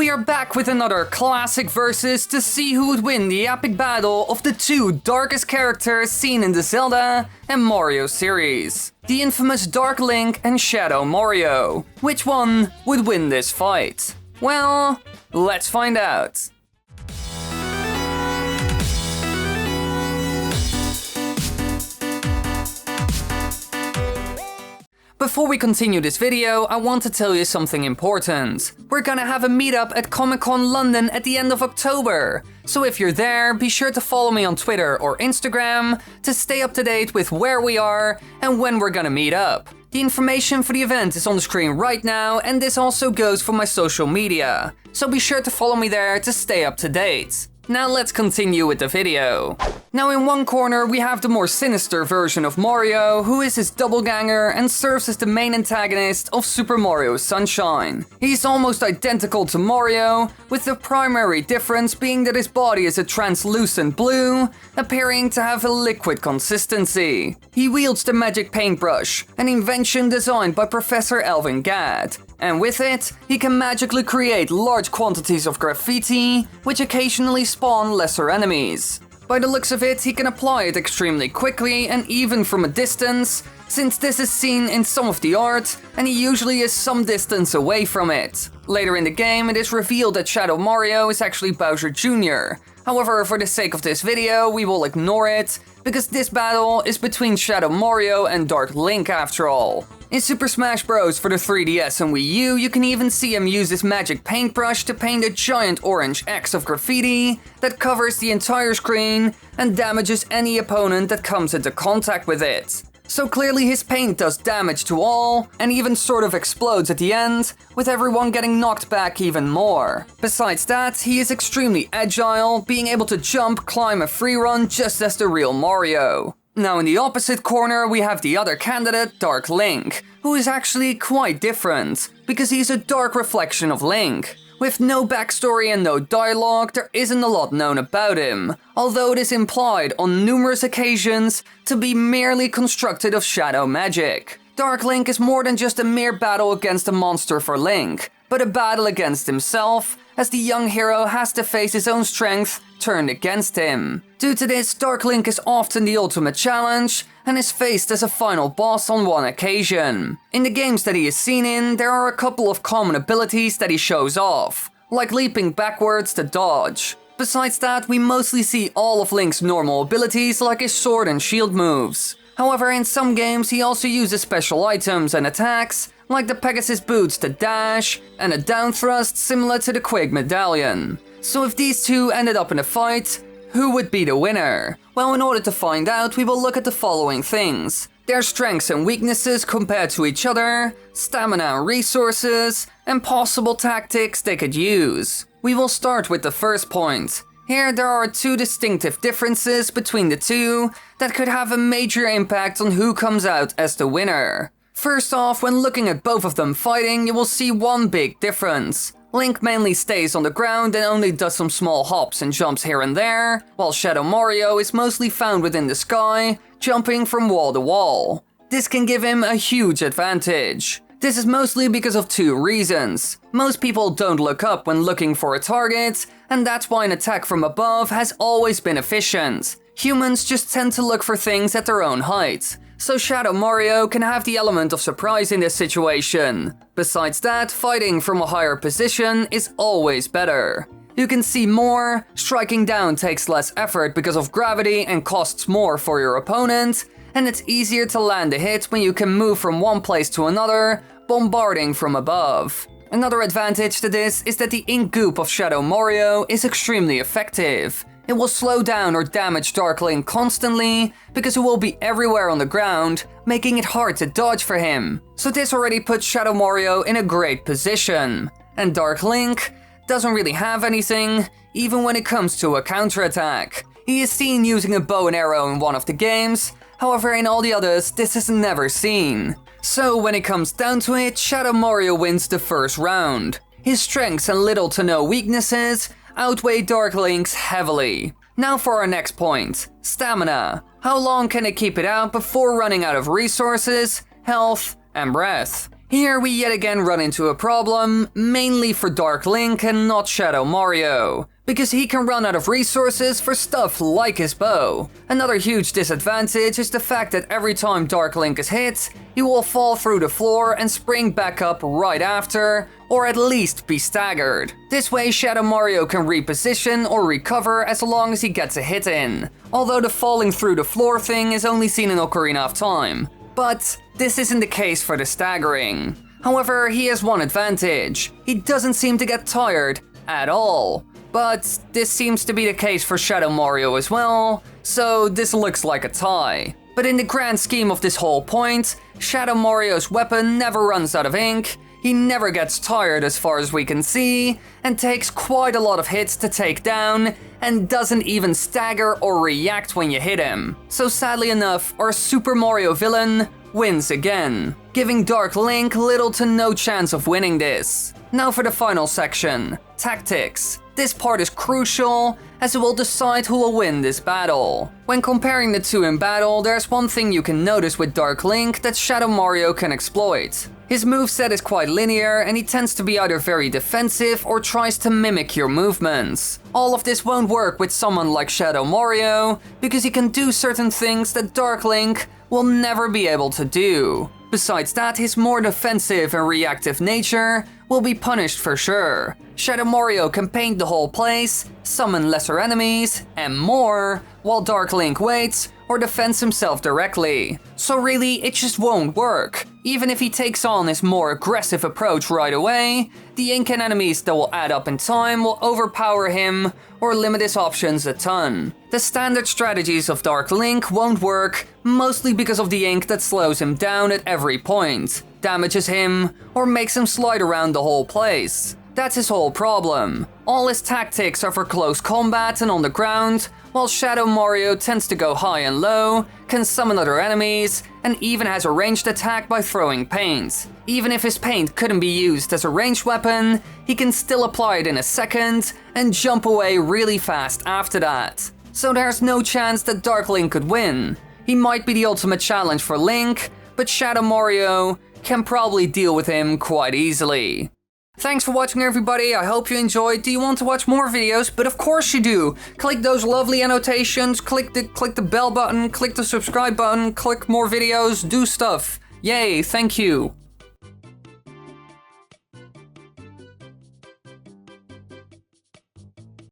We are back with another classic versus to see who would win the epic battle of the two darkest characters seen in the Zelda and Mario series. The infamous Dark Link and Shadow Mario. Which one would win this fight? Well, let's find out. Before we continue this video, I want to tell you something important. We're gonna have a meetup at Comic-Con London at the end of October. So if you're there, be sure to follow me on Twitter or Instagram to stay up to date with where we are and when we're gonna meet up. The information for the event is on the screen right now, and this also goes for my social media. So be sure to follow me there to stay up to date. Now let's continue with the video. Now in one corner we have the more sinister version of Mario, who is his doppelganger and serves as the main antagonist of Super Mario Sunshine. He's almost identical to Mario, with the primary difference being that his body is a translucent blue, appearing to have a liquid consistency. He wields the magic paintbrush, an invention designed by Professor Elvin Gadd. And with it, he can magically create large quantities of graffiti, which occasionally spawn lesser enemies. By the looks of it, he can apply it extremely quickly and even from a distance, since this is seen in some of the art, and he usually is some distance away from it. Later in the game, it is revealed that Shadow Mario is actually Bowser Jr. However, for the sake of this video, we will ignore it, because this battle is between Shadow Mario and Dark Link after all. In Super Smash Bros. For the 3DS and Wii U, you can even see him use his magic paintbrush to paint a giant orange X of graffiti that covers the entire screen and damages any opponent that comes into contact with it. So clearly his paint does damage to all, and even sort of explodes at the end, with everyone getting knocked back even more. Besides that, he is extremely agile, being able to jump, climb a free run just as the real Mario. Now in the opposite corner we have the other candidate, Dark Link, who is actually quite different, because he's a dark reflection of Link. With no backstory and no dialogue, there isn't a lot known about him, although it is implied on numerous occasions to be merely constructed of shadow magic. Dark Link is more than just a mere battle against a monster for Link, but a battle against himself, as the young hero has to face his own strength turned against him. Due to this, Dark Link is often the ultimate challenge and is faced as a final boss on one occasion. In the games that he is seen in, there are a couple of common abilities that he shows off, like leaping backwards to dodge. Besides that, we mostly see all of Link's normal abilities like his sword and shield moves. However, in some games he also uses special items and attacks, like the Pegasus boots to dash, and a down thrust similar to the Quig medallion. So if these two ended up in a fight, who would be the winner? Well, in order to find out, we will look at the following things: their strengths and weaknesses compared to each other, stamina and resources, and possible tactics they could use. We will start with the first point. Here there are two distinctive differences between the two that could have a major impact on who comes out as the winner. First off, when looking at both of them fighting, you will see one big difference. Link mainly stays on the ground and only does some small hops and jumps here and there, while Shadow Mario is mostly found within the sky, jumping from wall to wall. This can give him a huge advantage. This is mostly because of two reasons. Most people don't look up when looking for a target, and that's why an attack from above has always been efficient. Humans just tend to look for things at their own height, so Shadow Mario can have the element of surprise in this situation. Besides that, fighting from a higher position is always better. You can see more, striking down takes less effort because of gravity and costs more for your opponent, and it's easier to land a hit when you can move from one place to another, bombarding from above. Another advantage to this is that the ink goop of Shadow Mario is extremely effective. It will slow down or damage Dark Link constantly, because it will be everywhere on the ground, making it hard to dodge for him. So this already puts Shadow Mario in a great position. And Dark Link doesn't really have anything, even when it comes to a counterattack. He is seen using a bow and arrow in one of the games, however in all the others this is never seen. So when it comes down to it, Shadow Mario wins the first round. His strengths and little to no weaknesses outweigh Dark Link's heavily. Now for our next point, stamina. How long can it keep it out before running out of resources, health, and breath? Here we yet again run into a problem, mainly for Dark Link and not Shadow Mario, because he can run out of resources for stuff like his bow. Another huge disadvantage is the fact that every time Dark Link is hit, he will fall through the floor and spring back up right after, or at least be staggered. This way Shadow Mario can reposition or recover as long as he gets a hit in, although the falling through the floor thing is only seen in Ocarina of Time. But this isn't the case for the staggering. However, he has one advantage. He doesn't seem to get tired at all. But this seems to be the case for Shadow Mario as well, so this looks like a tie. But in the grand scheme of this whole point, Shadow Mario's weapon never runs out of ink, he never gets tired as far as we can see, and takes quite a lot of hits to take down, and doesn't even stagger or react when you hit him. So sadly enough, our Super Mario villain wins again, giving Dark Link little to no chance of winning this. Now for the final section, Tactics. This part is crucial, as it will decide who will win this battle. When comparing the two in battle, there's one thing you can notice with Dark Link that Shadow Mario can exploit. His moveset is quite linear, and he tends to be either very defensive or tries to mimic your movements. All of this won't work with someone like Shadow Mario, because he can do certain things that Dark Link will never be able to do. Besides that, his more defensive and reactive nature will be punished for sure. Shadow Mario can paint the whole place, summon lesser enemies, and more, while Dark Link waits or defends himself directly. So really, it just won't work. Even if he takes on his more aggressive approach right away, the ink and enemies that will add up in time will overpower him or limit his options a ton. The standard strategies of Dark Link won't work, mostly because of the ink that slows him down at every point, damages him, or makes him slide around the whole place. That's his whole problem. All his tactics are for close combat and on the ground, while Shadow Mario tends to go high and low, can summon other enemies, and even has a ranged attack by throwing paint. Even if his paint couldn't be used as a ranged weapon, he can still apply it in a second and jump away really fast after that. So there's no chance that Dark Link could win. He might be the ultimate challenge for Link, but Shadow Mario can probably deal with him quite easily. Thanks for watching everybody, I hope you enjoyed. Do you want to watch more videos? But of course you do! Click those lovely annotations, click the bell button, click the subscribe button, click more videos, do stuff. Yay, thank you.